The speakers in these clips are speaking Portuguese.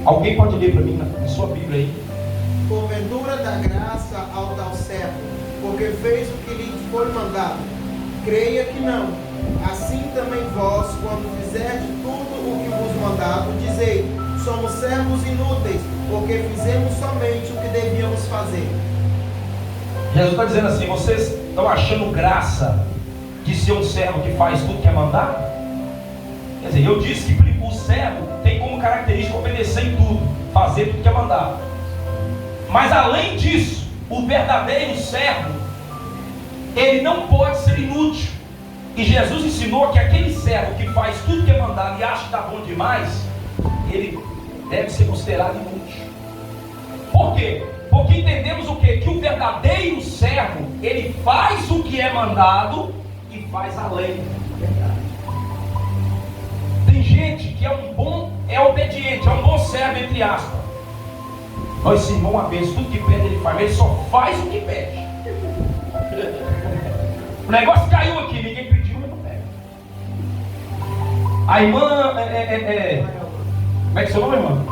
Alguém pode ler para mim na sua Bíblia aí? Porventura dá graça ao tal servo, porque fez o que lhe foi mandado. Creia que não. Assim também vós, quando fizerdes tudo o que vos mandado, dizei: somos servos inúteis, porque fizemos somente o que devíamos fazer. Jesus está dizendo assim: vocês estão achando graça de ser um servo que faz tudo que é mandado? Quer dizer, eu disse que o servo tem como característica obedecer em tudo, fazer tudo que é mandado. Mas além disso, o verdadeiro servo, ele não pode ser inútil. E Jesus ensinou que aquele servo que faz tudo que é mandado e acha que está bom demais, ele deve ser considerado inútil. Por quê? Porque entendemos o quê? Que o verdadeiro servo, ele faz o que é mandado e faz além. Tem gente que é obediente, é um bom servo, entre aspas. Mas esse irmão abençoa, tudo que pede ele faz, mas ele só faz o que pede. O negócio caiu aqui, ninguém pediu, ele não pega. A irmã, como é que é seu nome, irmã?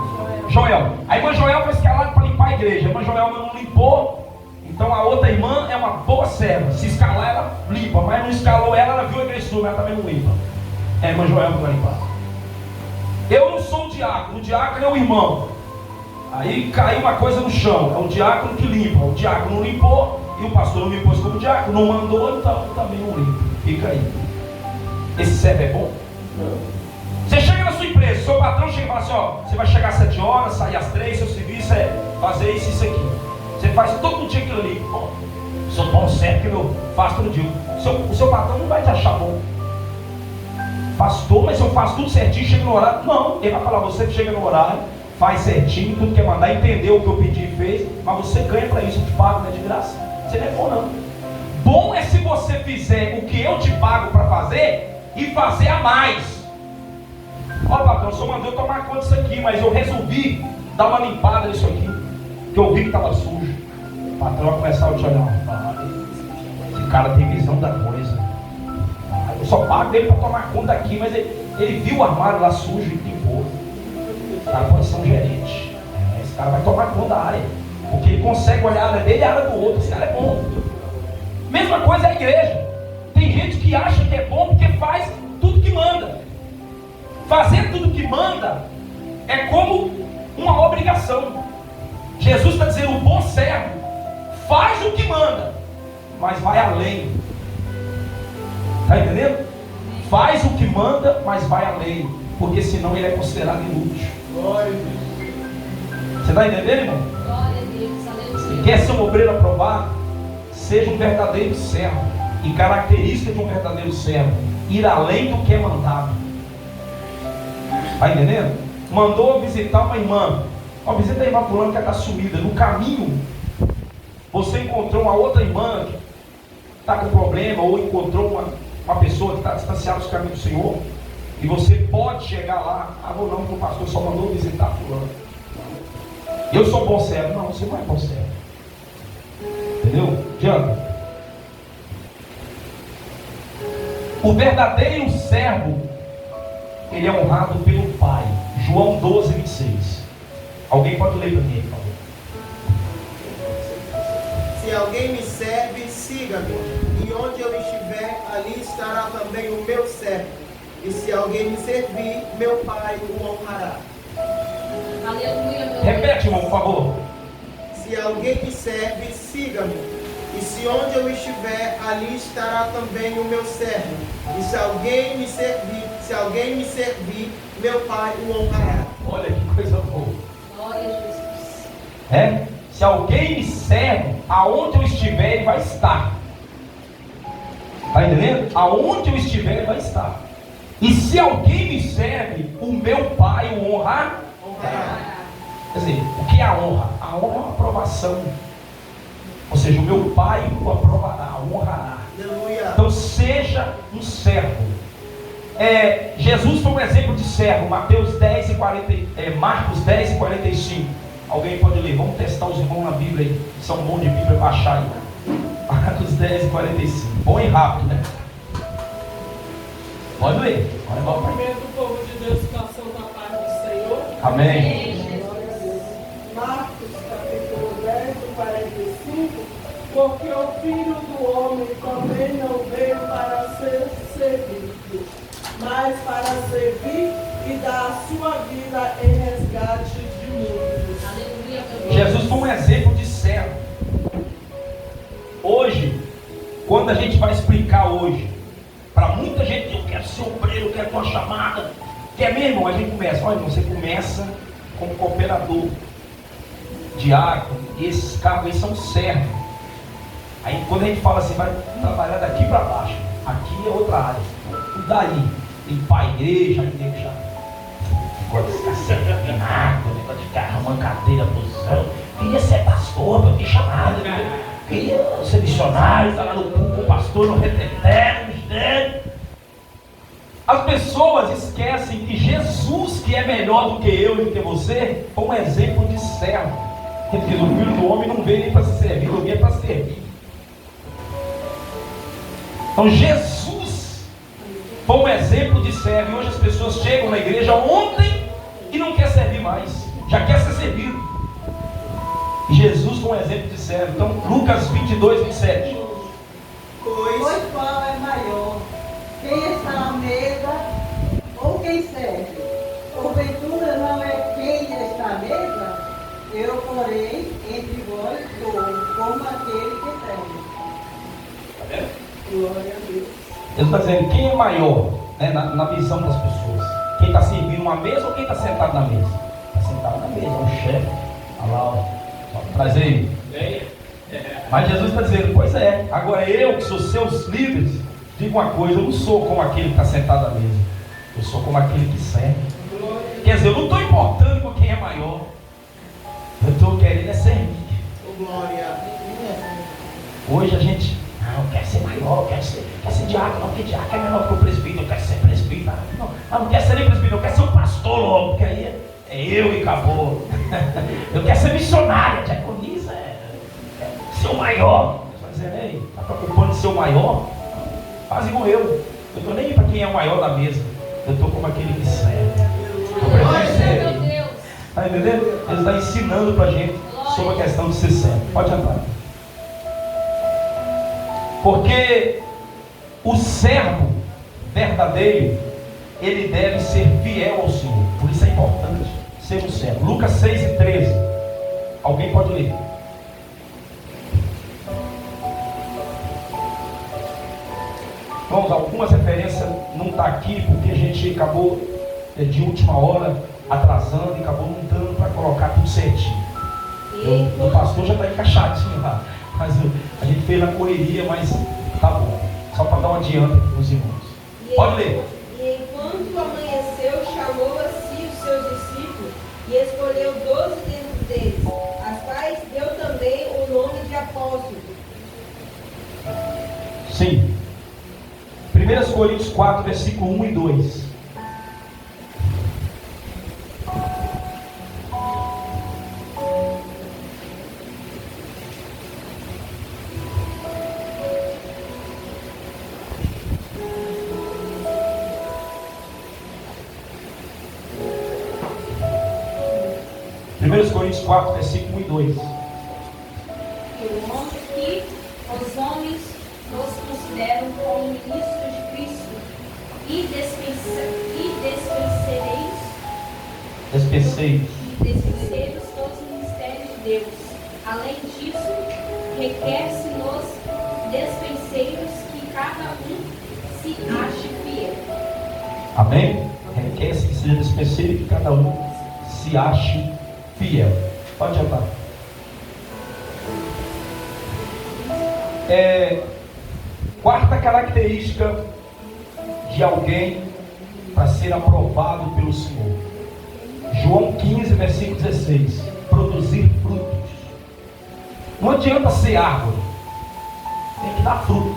Joel. A irmã Joel foi escalada para limpar a igreja. A irmã Joel não limpou, então a outra irmã é uma boa serva. Se escalar, ela limpa, mas não escalou ela viu a igreja sua, mas ela também não limpa. É a irmã Joel que vai limpar. Eu não sou o diácono é o irmão. Aí caiu uma coisa no chão, é o diácono que limpa. O diácono não limpou e o pastor não me pôs como diácono, não mandou, então também não limpa. Fica aí. Esse servo é bom? Não. Você chega na sua empresa, seu patrão chega e fala assim: ó, você vai chegar às 7 horas, sair às 3, seu serviço é fazer isso e isso aqui. Você faz todo dia aquilo ali. Ó, sou bom servo que eu faço todo dia. O seu patrão não vai te achar bom. Pastor, mas eu faço tudo certinho, chega no horário. Não, ele vai falar: você chega no horário, faz certinho, tudo que é mandar, entendeu o que eu pedi e fez, mas você ganha para isso, eu te pago, não é de graça. Você não é bom não. Bom é se você fizer o que eu te pago para fazer e fazer a mais. Ó, patrão, só mandou tomar conta disso aqui, mas eu resolvi dar uma limpada nisso aqui, que eu vi que estava sujo. O patrão vai começar a te olhar: esse cara tem visão da coisa. Eu só pago ele para tomar conta aqui, mas ele viu o armário lá sujo e limpou. O cara pode ser um gerente. Esse cara vai tomar conta da área, porque ele consegue olhar a área dele e a área do outro. Esse cara é bom. Mesma coisa é a igreja. Tem gente que acha que é bom porque faz tudo que manda. Fazer tudo que manda é como uma obrigação. Jesus está dizendo: o bom servo faz o que manda, mas vai além. Está entendendo? Faz o que manda, mas vai além, porque senão ele é considerado inútil. Você está entendendo, irmão? Se quer ser um obreiro aprovado, seja um verdadeiro servo. E característica de um verdadeiro servo: ir além do que é mandado. Está entendendo? Mandou visitar uma irmã. Ó, visita a irmã fulana que está sumida. No caminho, você encontrou uma outra irmã que está com problema, ou encontrou uma pessoa que está distanciada dos caminhos do Senhor, e você pode chegar lá: ah, vou não, porque o pastor só mandou visitar fulano. Eu sou bom servo. Não, você não é bom servo. Entendeu? Adianta. O verdadeiro servo, ele é honrado pelo Pai. João 12, 26. Alguém pode ler para mim, por favor? Se alguém me serve, siga-me, e onde eu estiver, ali estará também o meu servo. E se alguém me servir, meu Pai o honrará. Aleluia. Repete, irmão, por favor. Se alguém me serve, siga-me, e se onde eu estiver, ali estará também o meu servo. E se alguém me servir, meu Pai o honrará. Olha que coisa boa. Glória a Jesus. Se alguém me serve, aonde eu estiver, ele vai estar. Está entendendo? Aonde eu estiver, ele vai estar. E se alguém me serve, o meu Pai o honrará. Quer dizer, o que é a honra? A honra é uma aprovação. Ou seja, o meu Pai o aprovará, o honrará. Aleluia. Então seja um servo. Jesus foi um exemplo de servo. Marcos 10 e 45. Alguém pode ler? Vamos testar os irmãos na Bíblia aí. São bons de Bíblia, baixar aí. Marcos 10 e 45. Bom e rápido, né? Pode ler. O cumprimento do povo de Deus com a santa paz do Senhor. Amém. Filho do Homem também não veio para ser servido, mas para servir e dar a sua vida em resgate de muitos. Aleluia. Jesus foi um exemplo de servo. Hoje, quando a gente vai explicar hoje, para muita gente, eu quero ser obreiro, eu quero ter uma chamada. Quer mesmo? A gente começa, olha, você começa como cooperador, diácono, e esses cargos aí são servos. Aí quando a gente fala assim, vai trabalhar daqui para baixo, aqui é outra área. E daí? Limpar a igreja, aí tem que já. Negócio de ficar servindo nada, negócio de ficar arrumando cadeira, posição. Queria ser pastor, eu fui chamado. Queria ser missionário, estar lá no púlpito, pastor, no reteté, no mistério. As pessoas esquecem que Jesus, que é melhor do que eu e do que você, foi um exemplo de servo. Ele diz, o Filho do Homem não veio nem para ser servido, ele veio para servir. Então Jesus foi um exemplo de servo. E hoje as pessoas chegam na igreja ontem e não quer servir mais, já quer ser servido. E Jesus foi um exemplo de servo. Então Lucas 22, 27. Pois qual é maior? Quem está à mesa ou quem serve? Porventura não é quem está à mesa? Eu, porém, entre vós sou como aquele que serve. Está vendo? Glória a Deus. Ele está dizendo quem é maior, né, na visão das pessoas. Quem está servindo uma mesa ou quem está sentado na mesa? Está sentado na mesa, é o chefe. Olha lá, ó. Traz aí. Mas Jesus está dizendo, pois é, agora eu que sou seus líderes, digo uma coisa, eu não sou como aquele que está sentado à mesa, eu sou como aquele que serve. Quer dizer, eu não estou importando com quem é maior, eu estou querendo é servir. Glória. Hoje a gente, não, eu quero ser maior, eu quero ser diácono, não, porque diácono é menor que o presbítero, eu quero ser presbítero, não quero ser nem presbítero, eu quero ser um pastor logo, porque aí é eu e acabou. Eu quero ser missionário, diaconisa, ser o maior. Você vai dizer, ei, está preocupando de ser o maior? Faz igual eu estou nem para quem é o maior da mesa, eu estou como aquele que serve. Eu preciso servir. Está entendendo? Ele está ensinando para a gente sobre a questão de ser servo. Pode entrar. Porque o servo verdadeiro, ele deve ser fiel ao Senhor. Por isso é importante ser um servo. Lucas 6 e 13. Alguém pode ler? Vamos, algumas referências não está aqui porque a gente acabou de última hora atrasando e acabou não dando para colocar tudo certinho. O pastor já está encaixadinho lá, mas a gente fez na correria, mas tá bom, só para dar um adianto aqui para os irmãos. Pode ler. E enquanto amanheceu, chamou a si os seus discípulos e escolheu 12 dentre deles, as quais deu também o nome de apóstolos. Sim. 1 Coríntios 4, versículo 1 e 2. Coríntios 4, versículo 1 e 2. Que os homens nos consideram como ministros de Cristo e despenseiros dos ministérios de Deus. Além disso, requer-se nos despenseiros que cada um se ache fiel. Amém? Requer-se que seja despenseiro e que cada um se ache fiel. Pode andar. Quarta característica de alguém para ser aprovado pelo Senhor. João 15, versículo 16. Produzir frutos. Não adianta ser árvore, tem que dar fruto.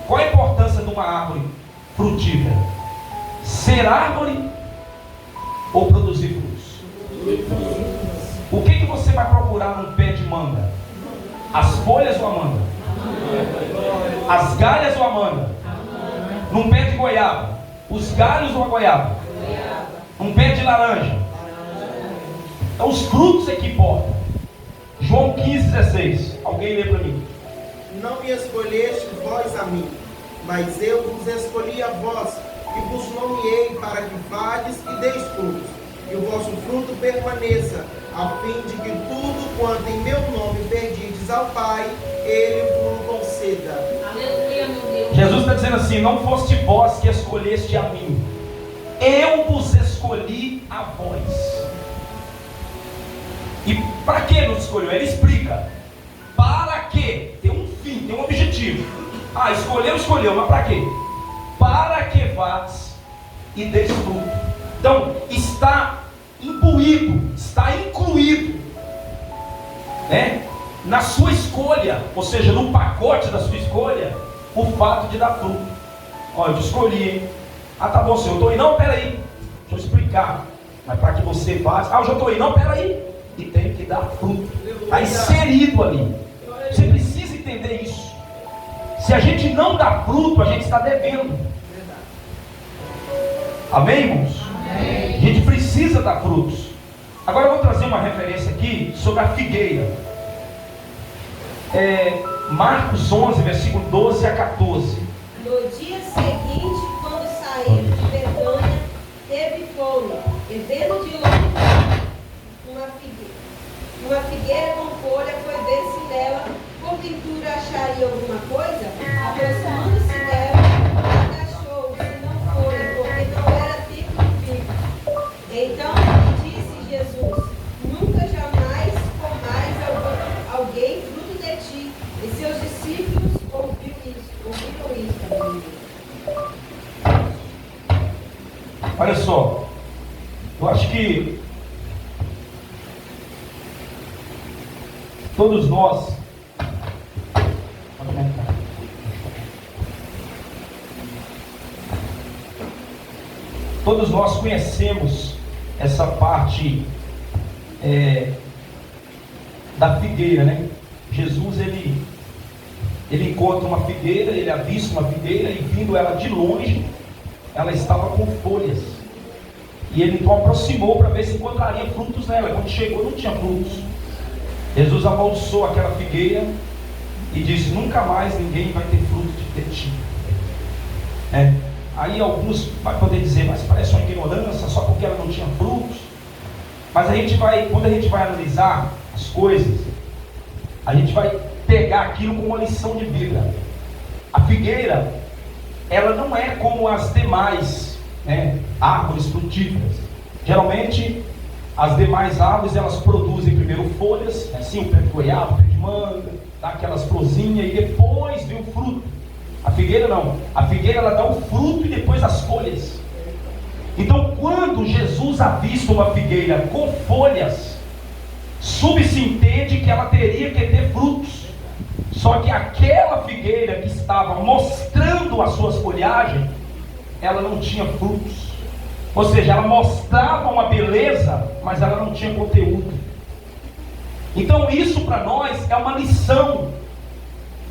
Qual a importância de uma árvore frutífera? Ser árvore ou produzir frutos? O que você vai procurar num pé de manga? As folhas ou a manga? As galhas ou a manga? Num pé de goiaba, os galhos ou a goiaba? Num pé de laranja? Então os frutos é que importam. João 15, 16. Alguém lê para mim? não me escolheste vós a mim, mas eu vos escolhi a vós, e vos nomeei para que vades e deis frutos, e o vosso fruto permaneça, a fim de que tudo quanto em meu nome pedides ao Pai, Ele vos conceda. Aleluia, meu Deus. Jesus está dizendo assim: não foste vós que escolheste a mim, eu vos escolhi a vós. E para que nos escolheu? Ele explica. Para quê? Tem um fim, tem um objetivo. Ah, escolheu, mas para quê? Para que vás e deis fruto. Então, está imbuído, está incluído, né, na sua escolha, ou seja, no pacote da sua escolha, o fato de dar fruto. Olha, eu te escolhi, hein? Ah, tá bom, senhor, eu estou aí. Não, peraí, deixa eu explicar. Mas para que você faça, eu já estou aí. Não, peraí, e tem que dar fruto. Está inserido ali. Você precisa entender isso. Se a gente não dá fruto, a gente está devendo. Amém, irmãos? Amém. A gente precisa dar frutos. Agora eu vou trazer uma referência aqui sobre a figueira. Marcos 11, versículo 12 a 14. No dia seguinte, quando saiu de Betânia, teve fome, e vendo de longe uma figueira com folha, foi ver se nela, porventura, acharia alguma coisa. Aproximando-se dela, agachou, se não folha, porque não era tipo de figo. Então disse Jesus: nunca jamais comais alguém fruto de ti. E seus discípulos ouviram isso. Olha só, eu acho que todos nós, conhecemos essa parte da figueira, né? Jesus, ele encontra uma figueira, ele avista uma figueira, e vindo ela de longe, ela estava com folhas, e ele então aproximou para ver se encontraria frutos nela. Quando chegou, não tinha frutos. Jesus amaldiçoou aquela figueira e disse: nunca mais ninguém vai ter fruto de ti. Aí alguns vão poder dizer: mas parece uma ignorância, só porque ela não tinha frutos. Mas quando a gente vai analisar as coisas, a gente vai pegar aquilo como uma lição de vida. A figueira, ela não é como as demais árvores frutíferas. Geralmente as demais árvores, elas produzem primeiro folhas, assim, o pé de goiaba, o pé de manga, dá aquelas florzinhas e depois vem o fruto. A figueira não, a figueira ela dá o fruto e depois as folhas. Então, quando Jesus avista uma figueira com folhas, subentende que ela teria que ter frutos. Só que aquela figueira que estava mostrando as suas folhagens, ela não tinha frutos. Ou seja, ela mostrava uma beleza, mas ela não tinha conteúdo. Então isso para nós é uma lição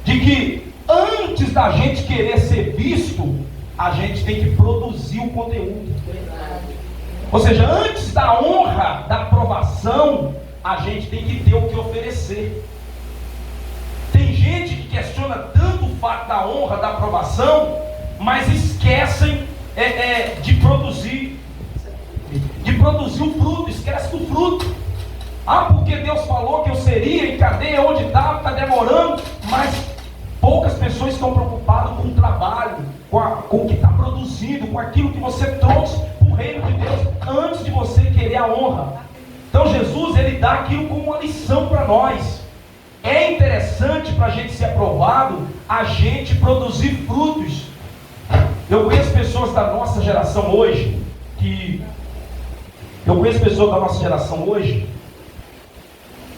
de que antes da gente querer ser visto, a gente tem que produzir o conteúdo. Ou seja, antes da honra, da aprovação, a gente tem que ter o que oferecer. Tem gente que questiona tanto o fato da honra, da aprovação, mas esquecem de produzir o fruto, esquece do fruto. Ah, porque Deus falou que eu seria, e cadê, onde está demorando. Mas poucas pessoas estão preocupadas com o trabalho, com o que está produzindo, com aquilo que você trouxe para o reino de Deus, antes de você querer a honra. Então Jesus, ele dá aquilo como uma lição para nós. É interessante para a gente ser aprovado, a gente produzir frutos. Eu conheço pessoas da nossa geração hoje,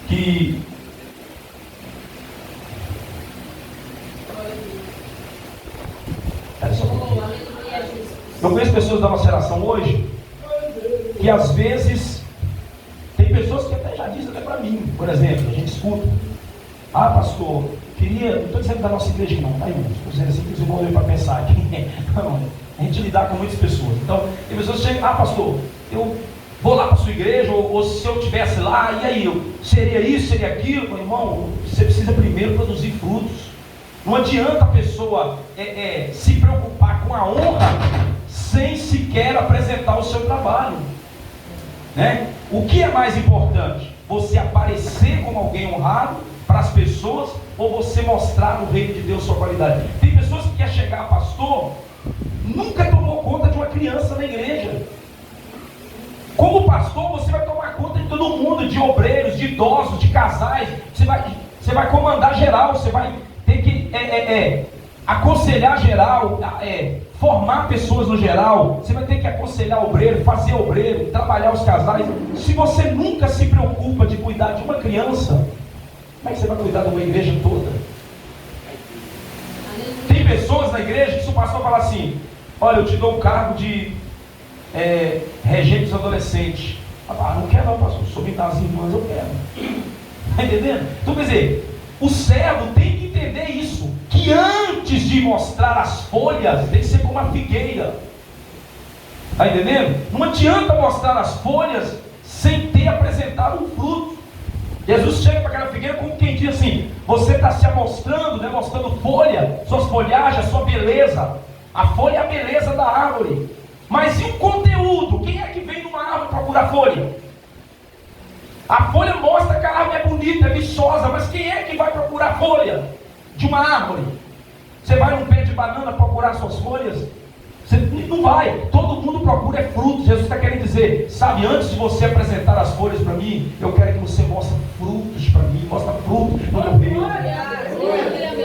que às vezes tem pessoas que até já dizem até para mim, por exemplo, a gente escuta: ah, pastor, não estou dizendo da nossa igreja não, tá, irmãos? Estou dizendo assim que os irmãos olham para pensar aqui. Não, a gente lidar com muitas pessoas. Então, tem pessoas que chegam: ah, pastor, eu vou lá para a sua igreja, ou se eu estivesse lá, e aí, seria isso, seria aquilo? Meu irmão, você precisa primeiro produzir frutos. Não adianta a pessoa se preocupar com a honra sem sequer apresentar o seu trabalho, né? O que é mais importante? Você aparecer como alguém honrado para as pessoas, ou você mostrar no reino de Deus sua qualidade? Tem pessoas que querem chegar a pastor, nunca tomou conta de uma criança na igreja. Como pastor, você vai tomar conta de todo mundo, de obreiros, de idosos, de casais. Você vai comandar geral, você vai ter que aconselhar geral, formar pessoas no geral. Você vai ter que aconselhar obreiro, fazer obreiro, trabalhar os casais. Se você nunca se preocupa de cuidar de uma criança, como é que você vai cuidar de uma igreja toda? Tem pessoas na igreja que se o pastor falar assim: olha, eu te dou um cargo de regente dos adolescentes. Não quero não, pastor, sou das irmãs, eu quero. Está entendendo? Então, quer dizer, o servo tem que entender isso, que antes de mostrar as folhas, tem que ser como a figueira. Está entendendo? Não adianta mostrar as folhas sem ter apresentado um fruto. Jesus chega para aquela figueira como quem diz assim: você está se amostrando, né, mostrando folha, suas folhagens, a sua beleza. A folha é a beleza da árvore. Mas e o conteúdo? Quem é que vem numa árvore procurar folha? A folha mostra que a árvore é bonita, é viçosa, mas quem é que vai procurar folha de uma árvore? Você vai num pé de banana procurar suas folhas? Você não vai. Todo mundo procura frutos. Jesus está querendo dizer: sabe, antes de você apresentar as folhas para mim, eu quero que você mostre frutos para mim. Mostra frutos no meu reino.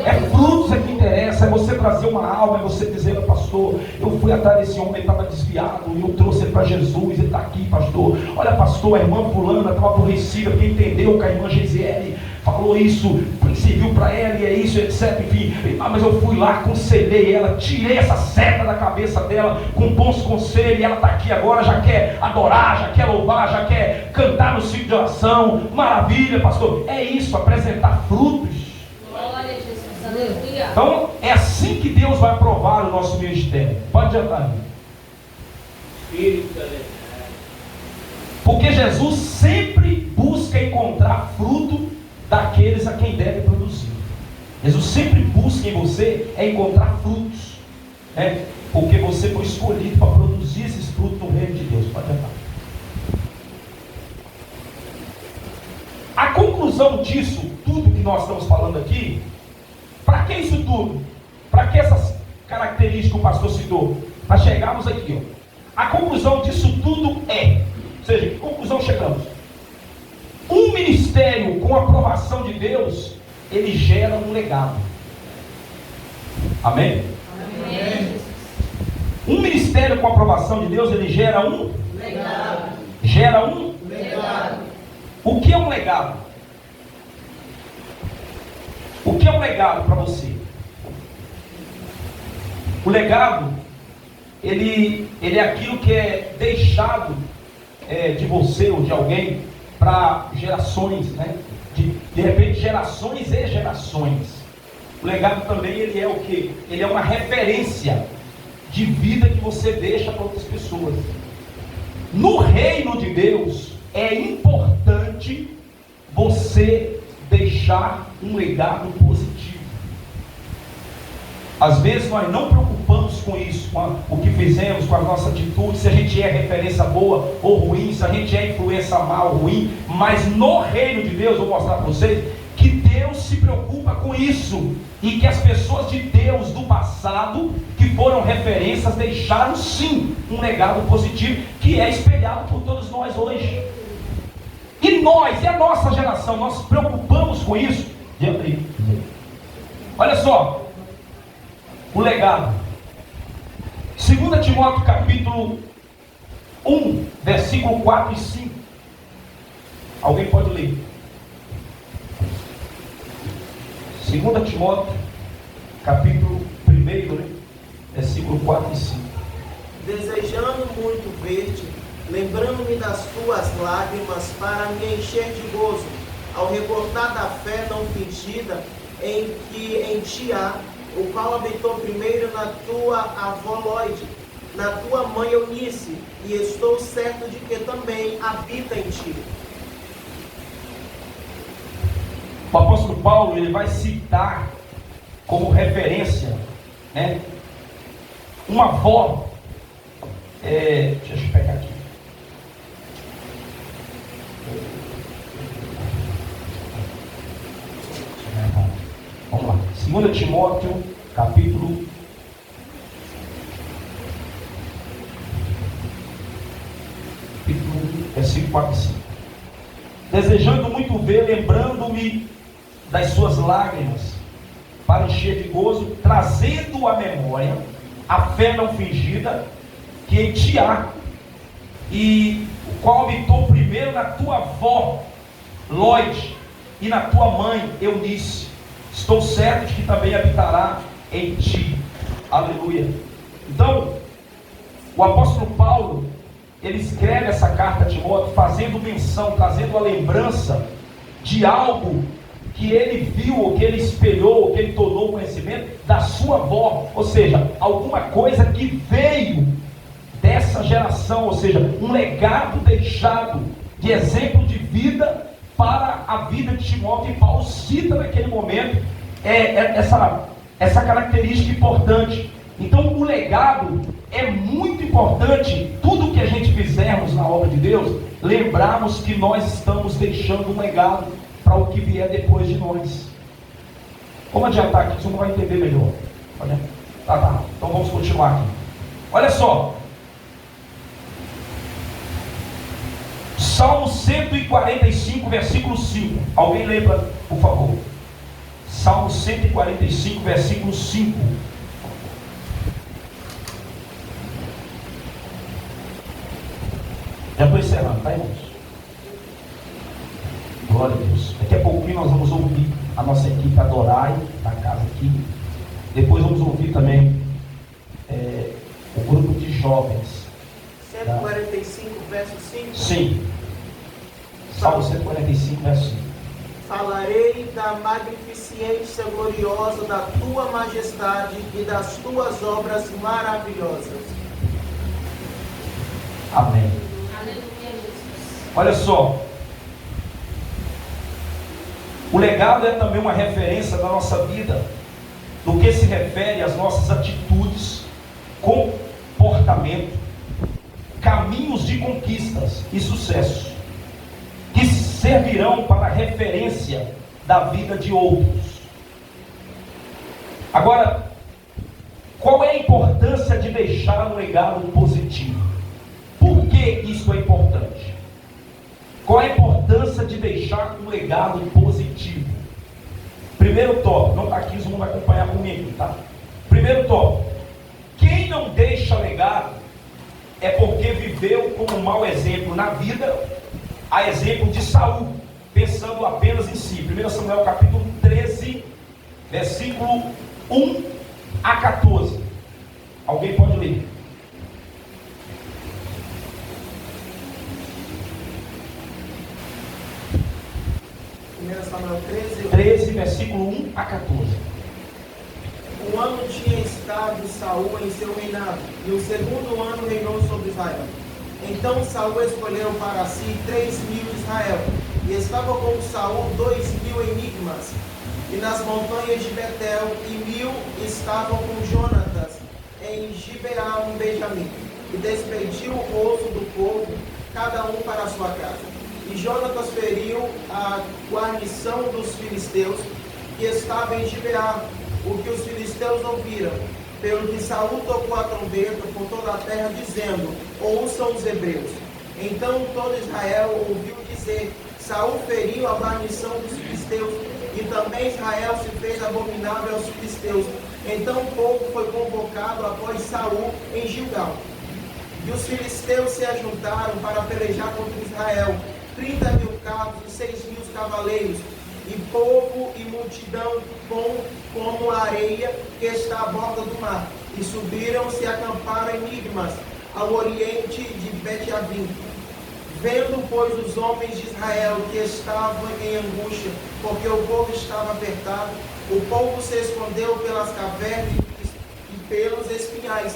É frutos que interessa. É você trazer uma alma. É você dizer: pastor, eu fui atrás desse homem, ele estava desviado, e eu trouxe ele para Jesus. Ele está aqui, pastor. Olha, pastor, a irmã fulana estava aborrecida porque entendeu que a irmã Gisele falou isso, serviu para ela, e é isso, etc. Enfim, mas eu fui lá, aconselhei ela, tirei essa seta da cabeça dela com bons conselhos, e ela está aqui agora, já quer adorar, já quer louvar, já quer cantar no ciclo de oração. Maravilha, pastor. É isso, apresentar frutos. Glória a Jesus, aleluia. Então, é assim que Deus vai provar o nosso ministério. Pode adiantar. Porque Jesus sempre busca encontrar fruto daqueles a quem deve produzir. Jesus sempre busca em você encontrar frutos, né? Porque você foi escolhido para produzir esses frutos no reino de Deus. Pode andar. A conclusão disso tudo que nós estamos falando aqui, para que isso tudo? Para que essas características que o pastor citou? Para chegarmos aqui, ó. A conclusão disso tudo ou seja, que conclusão chegamos? Um ministério com a aprovação de Deus, ele gera um legado. Amém? Amém. Um ministério com a aprovação de Deus, ele gera um Legado. Gera um Legado. O que é um legado? O que é um legado para você? O legado, ele é aquilo que é deixado de você ou de alguém para gerações, né? De repente, gerações e gerações. O legado também, ele é o quê? Ele é uma referência de vida que você deixa para outras pessoas. No reino de Deus, é importante você deixar um legado positivo. Às vezes nós não preocupamos com isso, com o que fizemos, com a nossa atitude, se a gente é referência boa ou ruim, se a gente é influência mal ou ruim. Mas no reino de Deus, eu vou mostrar para vocês que Deus se preocupa com isso, e que as pessoas de Deus do passado, que foram referências, deixaram sim um legado positivo, que é espelhado por todos nós hoje. E nós, e a nossa geração, nós nos preocupamos com isso. Olha só o legado. 2 Timóteo capítulo 1, versículo 4 e 5. Alguém pode ler? 2 Timóteo capítulo 1, né? Versículo 4 e 5. Desejando muito ver-te, lembrando-me das tuas lágrimas, para me encher de gozo, ao recordar da fé não fingida em que em ti há, o qual habitou primeiro na tua avó Loide, na tua mãe Eunice, e estou certo de que também habita em ti. O apóstolo Paulo, ele vai citar como referência, né? Uma avó, deixa eu pegar aqui. Vamos lá, 2 Timóteo, capítulo 1, versículo 4 e 5. Desejando muito ver, lembrando-me das suas lágrimas, para encher de gozo, trazendo à memória a fé não fingida que em ti há, e o qual habitou primeiro na tua avó Loide e na tua mãe Eunice. Estou certo de que também habitará em ti. Aleluia. Então, o apóstolo Paulo, ele escreve essa carta a Timóteo, fazendo menção, trazendo a lembrança de algo que ele viu, ou que ele espelhou, ou que ele tornou conhecimento da sua avó, ou seja, alguma coisa que veio dessa geração, ou seja, um legado deixado de exemplo de vida para a vida de Timóteo. E Paulo cita naquele momento essa característica importante. Então o legado é muito importante. Tudo que a gente fizermos na obra de Deus, lembrarmos que nós estamos deixando um legado para o que vier depois de nós. Vamos adiantar aqui, que você não vai entender melhor. Tá. Então vamos continuar aqui. Olha só. Salmo 145, versículo 5. Alguém lembra, por favor? Salmo 145, versículo 5. Já estou encerrando, tá, irmãos? Glória a Deus. Daqui a pouquinho nós vamos ouvir a nossa equipe Adorai, da casa aqui. Depois vamos ouvir também o grupo de jovens. 145, verso 5? Sim. Salmo 145, verso 5. Falarei da magnificência gloriosa da tua majestade e das tuas obras maravilhosas. Amém. Aleluia, Jesus. Olha só. O legado é também uma referência da nossa vida, no que se refere às nossas atitudes, comportamento, caminhos de conquistas e sucesso, que servirão para referência da vida de outros. Agora, qual é a importância de deixar um legado positivo? Por que isso é importante? Qual é a importância de deixar um legado positivo? Primeiro tópico, não está aqui, os vão acompanhar comigo, tá? Primeiro tópico, quem não deixa legado é porque viveu como um mau exemplo na vida, a exemplo de Saul, pensando apenas em si. 1 Samuel capítulo 13, versículo 1 a 14. Alguém pode ler? 1 Samuel 13, versículo 1 a 14. Um ano tinha estado Saul em seu reinado, e o segundo ano reinou sobre Israel. Então Saul escolheu para si 3.000 de Israel, e estava com Saul 2.000 enigmas, e nas montanhas de Betel, e 1.000 estavam com Jonatas em Gibeá, um Benjamim, e despediu o rosto do povo, cada um para a sua casa. E Jonatas feriu a guarnição dos filisteus, que estava em Gibeá, o que os filisteus ouviram, pelo que Saul tocou a trombeta por toda a terra, dizendo: ouçam os hebreus. Então todo Israel ouviu dizer: Saul feriu a guarnição dos filisteus, e também Israel se fez abominável aos filisteus. Então o povo foi convocado após Saul em Gilgal. E os filisteus se ajuntaram para pelejar contra Israel, 30.000 carros e 6.000 cavaleiros, e povo e multidão como a areia que está à borda do mar. E subiram-se e acamparam em Migmas, ao oriente de Bet-Avim. Vendo, pois, os homens de Israel que estavam em angústia, porque o povo estava apertado, o povo se escondeu pelas cavernas e pelos espinhais,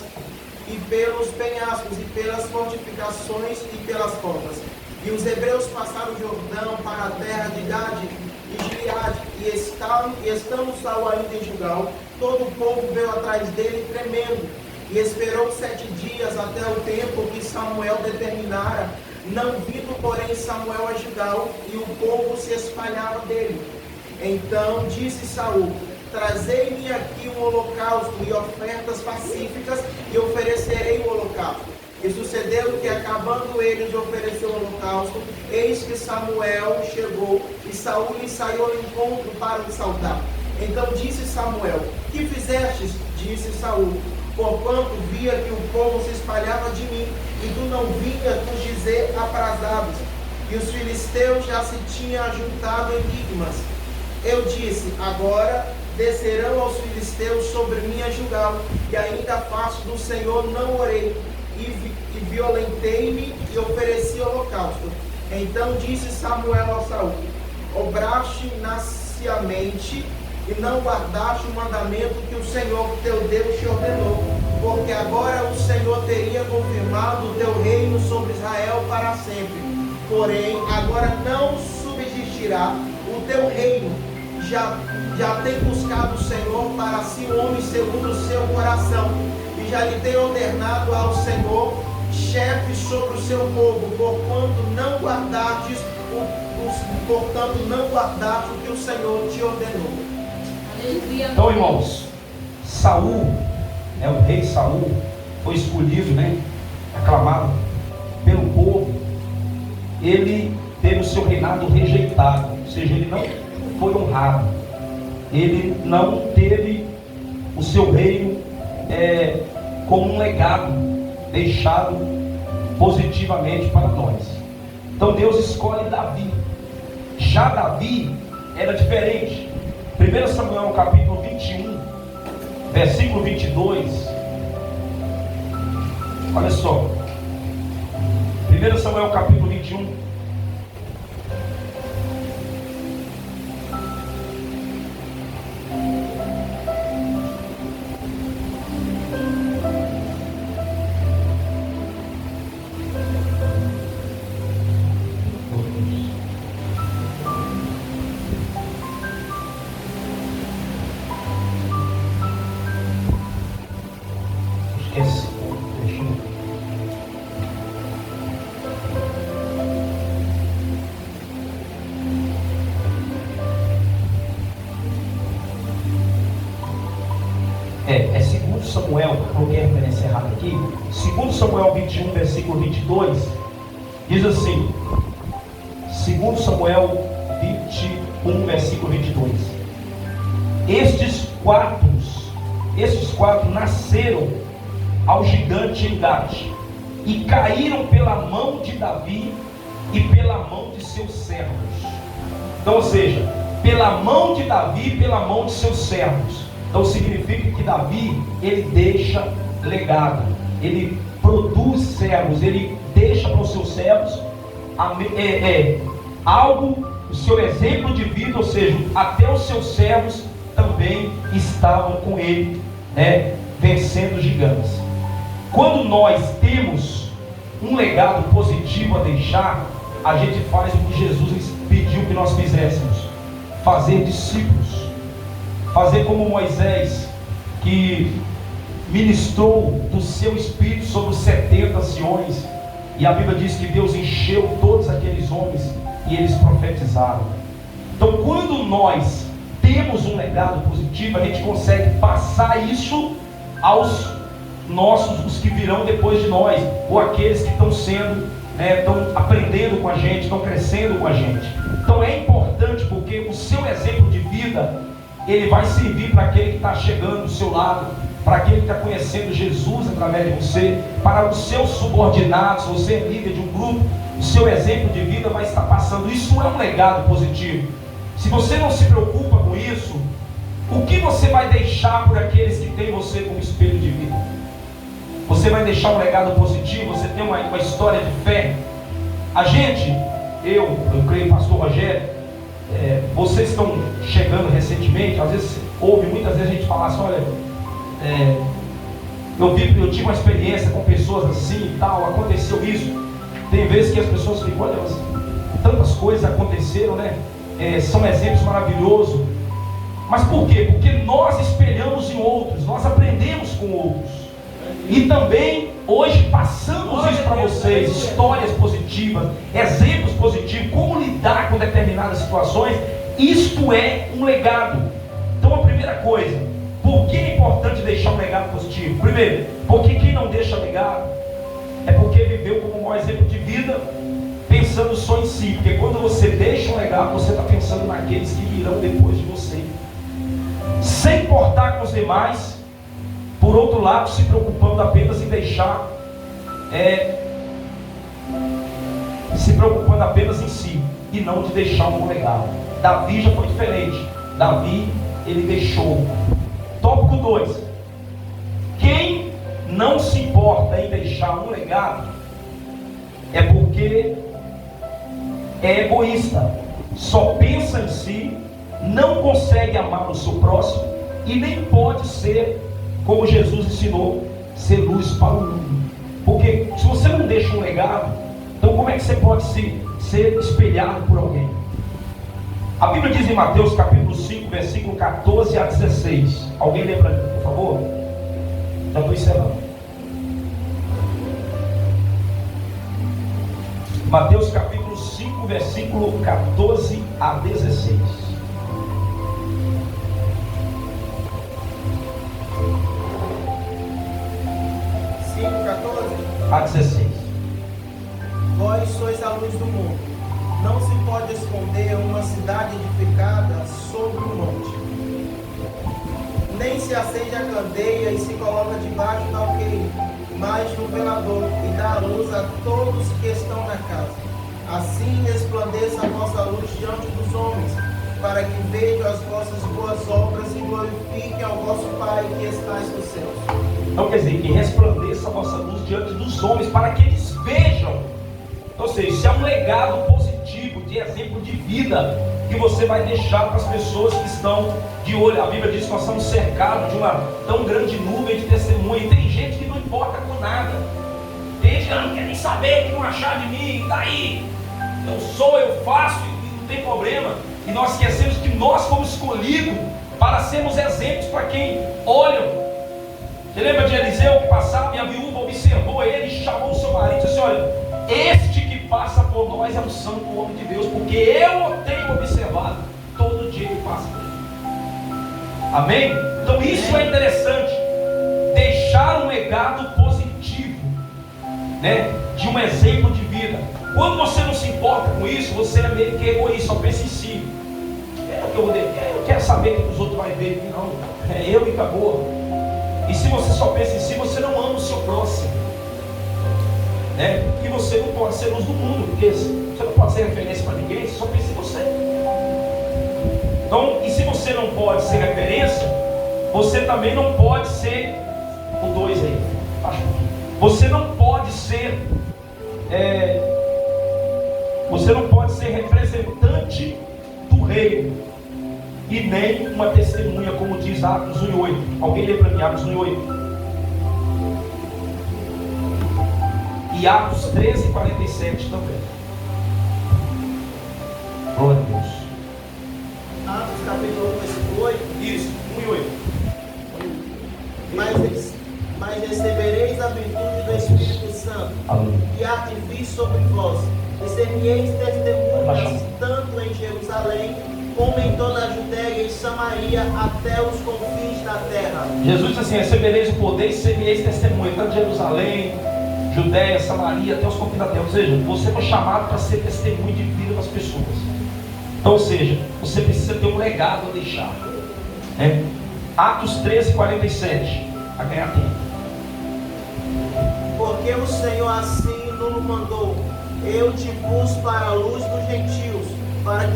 e pelos penhascos, e pelas fortificações, e pelas covas. E os hebreus passaram o Jordão para a terra de Gade, e de Gileade, e estando Saul ainda em Gilgal, todo o povo veio atrás dele tremendo, e esperou 7 dias até o tempo que Samuel determinara. Não vindo, porém, Samuel a Gilgal, e o povo se espalhava dele. Então disse Saul: trazei-me aqui um holocausto e ofertas pacíficas, e oferecerei o holocausto. E sucedeu que, acabando ele de oferecer o holocausto, eis que Samuel chegou, e Saul lhe saiu ao encontro para o saudar. Então disse Samuel: que fizestes? Disse Saul: porquanto via que o povo se espalhava de mim, e tu não vinhas nos dizer aprazados, e os filisteus já se tinham ajuntado em Migmas. Eu disse: agora descerão aos filisteus sobre mim a Gilgal, e ainda a face do Senhor não orei, e violentei-me e ofereci holocausto. Então disse Samuel a Saul: obraste nasciamente e não guardaste o mandamento que o Senhor teu Deus te ordenou, porque agora o Senhor teria confirmado o teu reino sobre Israel para sempre. Porém, agora não subsistirá o teu reino. Já tem buscado o Senhor para si homem segundo o seu coração, e já lhe tem ordenado ao Senhor chefe sobre o seu povo, porquanto não guardastes o que o Senhor te ordenou. Então, irmãos, Saul, o rei Saul, foi escolhido, aclamado pelo povo. Ele teve o seu reinado rejeitado, ou seja, ele não foi honrado. Ele não teve o seu reino como um legado deixado positivamente para nós. Então Deus escolhe Davi. Já Davi era diferente. 1 Samuel capítulo 21, versículo 22. Olha só. 1 Samuel capítulo 21. É 2 Samuel, coloquei a referência errada aqui. 2 Samuel 21, versículo 22, diz assim: 2 Samuel 21, versículo 22. Estes quatro nasceram ao gigante em Gate, e caíram pela mão de Davi e pela mão de seus servos. Então, ou seja, pela mão de Davi e pela mão de seus servos. Então significa que Davi, ele deixa legado, ele produz servos, ele deixa para os seus servos algo, o seu exemplo de vida, ou seja, até os seus servos também estavam com ele, vencendo gigantes. Quando nós temos um legado positivo a deixar, a gente faz o que Jesus pediu que nós fizéssemos: fazer discípulos. Fazer como Moisés, que ministrou do seu espírito sobre os 70 anciões, e a Bíblia diz que Deus encheu todos aqueles homens e eles profetizaram. Então, quando nós temos um legado positivo, a gente consegue passar isso aos os que virão depois de nós, ou aqueles que estão sendo, estão aprendendo com a gente, estão crescendo com a gente. Então é importante, porque o seu exemplo de vida, ele vai servir para aquele que está chegando do seu lado, para aquele que está conhecendo Jesus através de você, para os seus subordinados. Se você é líder de um grupo, o seu exemplo de vida vai estar passando. Isso é um legado positivo. Se você não se preocupa com isso, o que você vai deixar por aqueles que têm você como espelho de vida? Você vai deixar um legado positivo? Você tem uma história de fé? A gente, eu creio, pastor Rogério, vocês estão chegando recentemente, às vezes ouve muitas vezes a gente falar assim: olha, eu tive uma experiência com pessoas assim e tal, aconteceu isso. Tem vezes que as pessoas ficam: olha, tantas coisas aconteceram, são exemplos maravilhosos. Mas por quê? Porque nós espelhamos em outros, nós aprendemos com outros. E também hoje passamos isso para vocês, histórias positivas, exemplos positivos, como lidar com determinadas situações. Isto é um legado. Então a primeira coisa, por que é importante deixar um legado positivo? Primeiro, porque quem não deixa legado é porque viveu como um mau exemplo de vida, pensando só em si. Porque quando você deixa um legado, você está pensando naqueles que virão depois de você, sem importar com os demais. Por outro lado, se preocupando apenas em deixar, se preocupando apenas em si, e não de deixar um bom legado. Davi já foi diferente. Davi, ele deixou. Tópico 2. Quem não se importa em deixar um legado, é porque é egoísta, só pensa em si, não consegue amar o seu próximo, e nem pode ser, como Jesus ensinou, ser luz para o mundo. Porque se você não deixa um legado, então como é que você pode ser espelhado por alguém? A Bíblia diz em Mateus capítulo 5, versículo 14 a 16. Alguém lembra, por favor? Já estou encerrando. Mateus capítulo 5, versículo 14 a 16. A 16. Vós sois a luz do mundo. Não se pode esconder uma cidade edificada sobre um monte. Nem se acende a candeia e se coloca debaixo da alqueire, mas no velador, e dá a luz a todos que estão na casa. Assim resplandeça a vossa luz diante dos homens, para que vejam as vossas boas obras e glorifiquem ao vosso Pai que estais nos céus. Então quer dizer, que resplandeça a vossa luz diante dos homens, para que eles vejam. Ou seja, isso é um legado positivo, de exemplo de vida, que você vai deixar para as pessoas que estão de olho. A Bíblia diz que nós somos cercados de uma tão grande nuvem de testemunha, e tem gente que não importa com nada. Tem gente que não quer nem saber, que não achar de mim, daí eu faço, e não tem problema. E nós esquecemos que nós fomos escolhidos para sermos exemplos para quem olha. Você lembra de Eliseu que passava e a viúva observou ele e chamou o seu marido e disse: olha, este que passa por nós é um santo homem de Deus, porque eu o tenho observado todo dia que passa por ele. Amém? Então isso é interessante, deixar um legado positivo, né? De um exemplo de vida. Quando você não se importa com isso, você é meio que egoísta, só pensa em si. Eu quero saber o que os outros vão ver. Não, é eu e acabou. E se você só pensa em si, você não ama o seu próximo, né? E você não pode ser luz do mundo, porque você não pode ser referência para ninguém, você só pensa em você. Então, e se você não pode ser referência, você também não pode ser o 2 aí. Você não pode ser representante do reino, e nem uma testemunha, como diz Atos 1:8. Alguém lê para mim Atos 1:8? E Atos 13:47 também. Glória a Deus. Atos capítulo 8. Isso, 1:8. Mas recebereis a virtude do Espírito Santo. Aleluia. E há de vir sobre vós, e ser-me-eis testemunhas tanto em Jerusalém, como em toda a Judéia e Samaria, até os confins da terra. Jesus disse assim: recebereis o poder e ser-me-eis testemunha, tanto em Jerusalém, Judéia, Samaria, até os confins da terra. Ou seja, você foi chamado para ser testemunho de vida das pessoas. Então, ou seja, você precisa ter um legado a deixar, né? Atos 13:47, a ganhar tempo. Porque o Senhor assim nos mandou: eu te pus para a luz dos gentios, para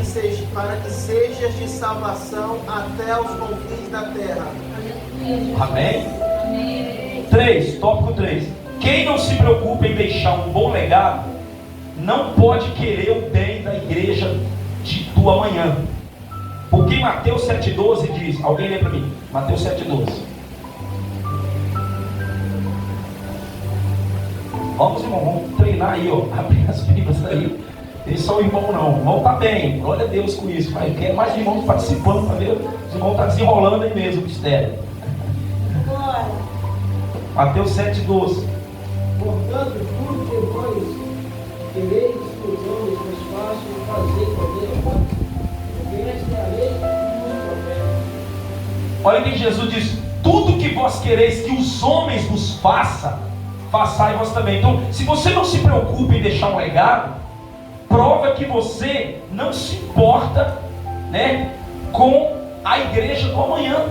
que sejas de salvação até os confins da terra. Amém? 3, tópico 3. Quem não se preocupa em deixar um bom legado, não pode querer o bem da igreja do amanhã. Porque em Mateus 7:12 diz, alguém lê para mim, Mateus 7:12. Vamos, irmão, vamos treinar aí, ó, abrir as Bíblias aí. Eles são irmão não. O irmão está bem, glória a Deus com isso. Mas quer mais irmãos participando para ver. Os irmãos estão desenrolando aí mesmo o mistério. Glória. Mateus 7,12. Portanto, tudo que vós quereis que os homens vos façam, fazei também a vós. Porque esta é a lei e os profetas. Olha que Jesus diz: tudo que vós quereis que os homens vos façam, façai vós também. Então, se você não se preocupa em deixar um legado, prova que você não se importa, né, com a igreja do amanhã.